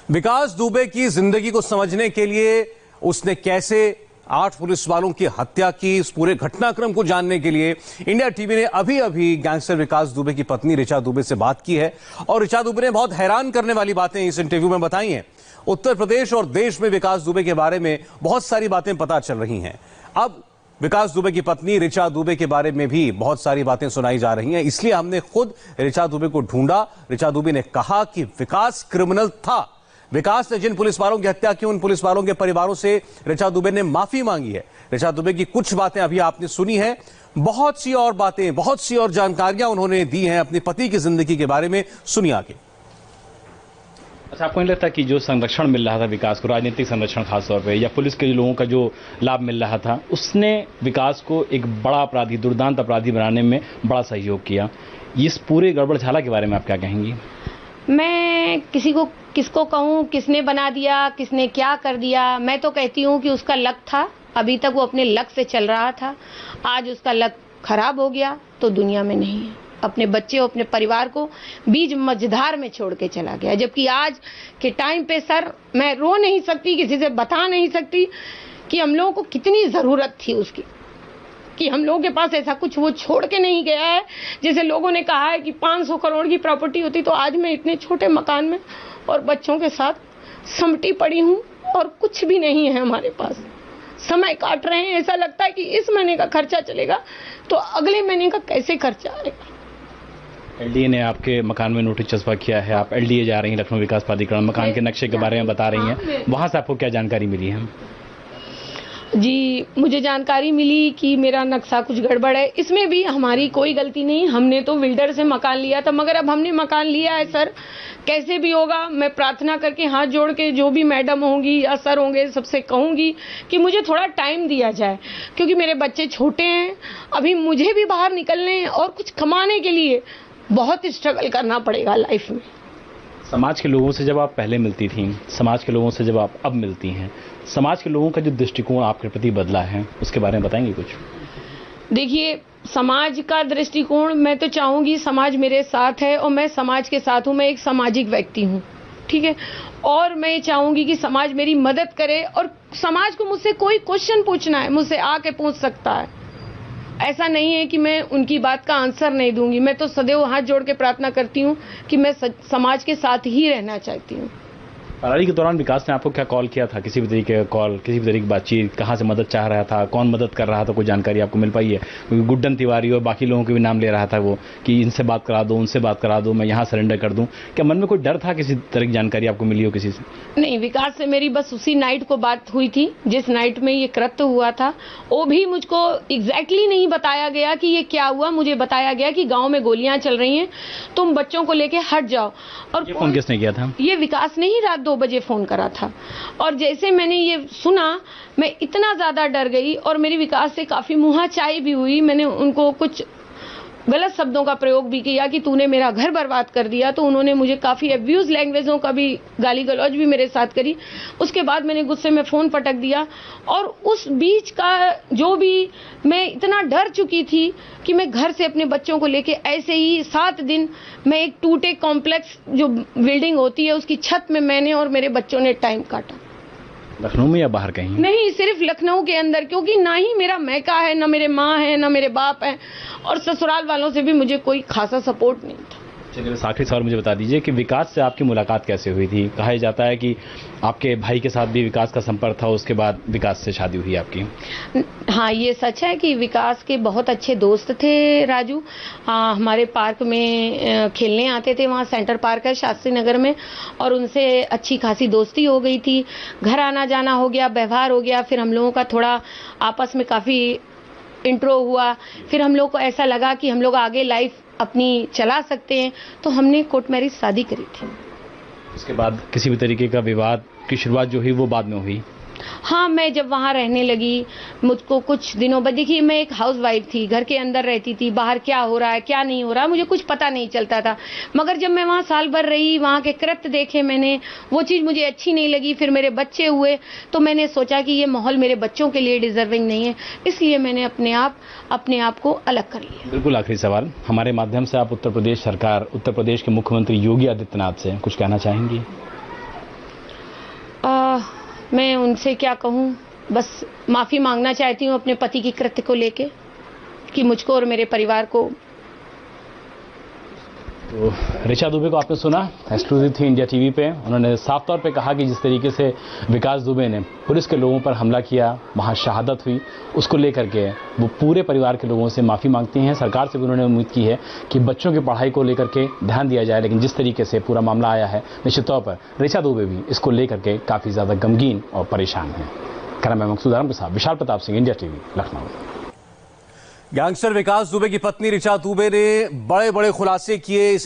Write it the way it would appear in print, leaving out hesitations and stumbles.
विकास दुबे की जिंदगी को समझने के लिए, उसने कैसे 8 पुलिस वालों की हत्या की, इस पूरे घटनाक्रम को जानने के लिए इंडिया टीवी ने अभी गैंगस्टर विकास दुबे की पत्नी ऋचा दुबे से बात की है। और ऋचा दुबे ने बहुत हैरान करने वाली बातें इस इंटरव्यू में बताई हैं। उत्तर प्रदेश और देश में विकास दुबे के बारे में बहुत सारी बातें पता चल रही हैं। अब विकास दुबे की पत्नी ऋचा दुबे के बारे में भी बहुत सारी बातें सुनाई जा रही हैं, इसलिए हमने खुद ऋचा दुबे को ढूंढा। ऋचा दुबे ने कहा कि विकास क्रिमिनल था। विकास ने जिन पुलिस वालों की हत्या की, उन पुलिस वालों के परिवारों से ऋचा दुबे ने माफी मांगी है। ऋचा दुबे की कुछ बातें अभी आपने सुनी है, बहुत सी और बातें, बहुत सी और जानकारियां उन्होंने दी हैं अपने पति की जिंदगी के बारे में। सुनिए आगे। अच्छा, आपको नहीं लगता कि जो संरक्षण मिल रहा था विकास को, राजनीतिक संरक्षण खासतौर पे, या पुलिस के लोगों का जो लाभ मिल रहा था, उसने विकास को एक बड़ा अपराधी, दुर्दांत अपराधी बनाने में बड़ा सहयोग किया? इस पूरे गड़बड़ झाला के बारे में आप क्या कहेंगी? मैं किसको कहूँ, किसने बना दिया, किसने क्या कर दिया? मैं तो कहती हूँ कि उसका लक था। अभी तक वो अपने लक से चल रहा था। आज उसका लक खराब हो गया तो दुनिया में नहीं है। अपने बच्चे और अपने परिवार को बीच मझधार में छोड़ के चला गया। जबकि आज के टाइम पे सर, मैं रो नहीं सकती, किसी से बता नहीं सकती कि हम लोगों को कितनी ज़रूरत थी उसकी, कि हम लोगों के पास ऐसा कुछ वो छोड़ के नहीं गया है। जैसे लोगों ने कहा है कि 500 करोड़ की प्रॉपर्टी होती तो आज मैं इतने छोटे मकान में और बच्चों के साथ समटी पड़ी हूँ और कुछ भी नहीं है हमारे पास। समय काट रहे हैं, ऐसा लगता है कि इस महीने का खर्चा चलेगा तो अगले महीने का कैसे खर्चा आएगा। एलडीए ने आपके मकान में नोटिस चस्पा किया है, आप एलडीए जा रही हैं, लखनऊ विकास प्राधिकरण, मकान के नक्शे के बारे में बता रही हैं, वहां से आपको क्या जानकारी मिली है? जी, मुझे जानकारी मिली कि मेरा नक्शा कुछ गड़बड़ है। इसमें भी हमारी कोई गलती नहीं, हमने तो बिल्डर से मकान लिया था, मगर अब हमने मकान लिया है सर, कैसे भी होगा मैं प्रार्थना करके हाथ जोड़ के जो भी मैडम होंगी या सर होंगे सबसे कहूंगी कि मुझे थोड़ा टाइम दिया जाए, क्योंकि मेरे बच्चे छोटे हैं। अभी मुझे भी बाहर निकलने और कुछ कमाने के लिए बहुत स्ट्रगल करना पड़ेगा लाइफ में। समाज के लोगों से जब आप पहले मिलती थीं, समाज के लोगों से जब आप अब मिलती हैं, समाज के लोगों का जो दृष्टिकोण आपके प्रति बदला है, उसके बारे में बताएंगे कुछ? देखिए, समाज का दृष्टिकोण, मैं तो चाहूंगी समाज मेरे साथ है और मैं समाज के साथ हूँ। मैं एक सामाजिक व्यक्ति हूँ, ठीक है, और मैं चाहूंगी कि समाज मेरी मदद करे। और समाज को मुझसे कोई क्वेश्चन पूछना है, मुझसे आके पूछ सकता है। ऐसा नहीं है कि मैं उनकी बात का आंसर नहीं दूंगी। मैं तो सदैव हाथ जोड़ के प्रार्थना करती हूँ कि मैं समाज के साथ ही रहना चाहती हूँ। पराली के दौरान विकास ने आपको क्या कॉल किया था? किसी भी तरीके का कॉल, किसी भी तरीके की बातचीत, कहाँ से मदद चाह रहा था, कौन मदद कर रहा था, कोई जानकारी आपको मिल पाई है? क्योंकि गुड्डन तिवारी और बाकी लोगों के भी नाम ले रहा था वो, कि इनसे बात करा दो, उनसे बात करा दो, मैं यहाँ सरेंडर कर दूं। क्या मन में कोई डर था? किसी तरह की जानकारी आपको मिली हो किसी से? नहीं, विकास से मेरी बस उसी नाइट को बात हुई थी जिस नाइट में ये कृत्य हुआ था। वो भी मुझको एग्जैक्टली नहीं बताया गया कि ये क्या हुआ। मुझे बताया गया कि गाँव में गोलियां चल रही हैं, तुम बच्चों को लेके हट जाओ। और फोन किसने किया था? ये विकास ने ही रात 2 बजे फोन करा था। और जैसे मैंने ये सुना, मैं इतना ज्यादा डर गई और मेरी विकास से काफी मुहाचाई भी हुई। मैंने उनको कुछ गलत शब्दों का प्रयोग भी किया कि तूने मेरा घर बर्बाद कर दिया। तो उन्होंने मुझे काफी अब्यूज लैंग्वेजों का भी, गाली गलौज भी मेरे साथ करी। उसके बाद मैंने गुस्से में फोन पटक दिया। और उस बीच का जो भी, मैं इतना डर चुकी थी कि मैं घर से अपने बच्चों को लेके ऐसे ही 7 दिन मैं एक टूटे कॉम्प्लेक्स जो बिल्डिंग होती है उसकी छत में मैंने और मेरे बच्चों ने टाइम काटा। लखनऊ में या बाहर कहीं? नहीं, सिर्फ लखनऊ के अंदर, क्योंकि ना ही मेरा मैका है, ना मेरे माँ है, ना मेरे बाप है, और ससुराल वालों से भी मुझे कोई खासा सपोर्ट नहीं था। चलिए, आखिरी सवाल मुझे बता दीजिए कि विकास से आपकी मुलाकात कैसे हुई थी? कहा जाता है कि आपके भाई के साथ भी विकास का संपर्क था, उसके बाद विकास से शादी हुई आपकी। हाँ, ये सच है कि विकास के बहुत अच्छे दोस्त थे राजू। हमारे पार्क में खेलने आते थे, वहाँ सेंटर पार्क है शास्त्री नगर में, और उनसे अच्छी खासी दोस्ती हो गई थी। घर आना जाना हो गया, व्यवहार हो गया। फिर हम लोगों का थोड़ा आपस में काफ़ी इंट्रो हुआ। फिर हम लोग को ऐसा लगा कि हम लोग आगे लाइफ अपनी चला सकते हैं, तो हमने कोर्ट मैरिज शादी करी थी। उसके बाद किसी भी तरीके का विवाद की शुरुआत जो हुई वो बाद में हुई? हाँ, मैं जब वहाँ रहने लगी, मुझको कुछ दिनों बाद, देखिए मैं एक हाउसवाइफ थी, घर के अंदर रहती थी, बाहर क्या हो रहा है क्या नहीं हो रहा है मुझे कुछ पता नहीं चलता था। मगर जब मैं वहाँ साल भर रही, वहाँ के कृत्य देखे मैंने, वो चीज़ मुझे अच्छी नहीं लगी। फिर मेरे बच्चे हुए तो मैंने सोचा कि ये माहौल मेरे बच्चों के लिए डिजर्विंग नहीं है, इसलिए मैंने अपने आप को अलग कर लिया। बिल्कुल, आखिरी सवाल, हमारे माध्यम से आप उत्तर प्रदेश सरकार, उत्तर प्रदेश के मुख्यमंत्री योगी आदित्यनाथ से कुछ कहना चाहेंगी? मैं उनसे क्या कहूँ, बस माफ़ी मांगना चाहती हूँ अपने पति की कृत्य को लेके कि मुझको और मेरे परिवार को। तो ऋचा दुबे को आपने सुना, एक्सक्लूसिव थी इंडिया टीवी पे। उन्होंने साफ तौर पे कहा कि जिस तरीके से विकास दुबे ने पुलिस के लोगों पर हमला किया, वहाँ शहादत हुई, उसको लेकर के वो पूरे परिवार के लोगों से माफ़ी मांगती हैं। सरकार से भी उन्होंने उम्मीद की है कि बच्चों की पढ़ाई को लेकर के ध्यान दिया जाए, लेकिन जिस तरीके से पूरा मामला आया है, निश्चित तौर पर ऋचा दुबे भी इसको लेकर के काफ़ी ज़्यादा गमगीन और परेशान हैं। कैमरामैन मकसूद के साथ Vishal Pratap Singh, India TV, Lucknow. Gangster Vikas Dubey की पत्नी ऋचा दुबे ने बड़े बड़े खुलासे किए।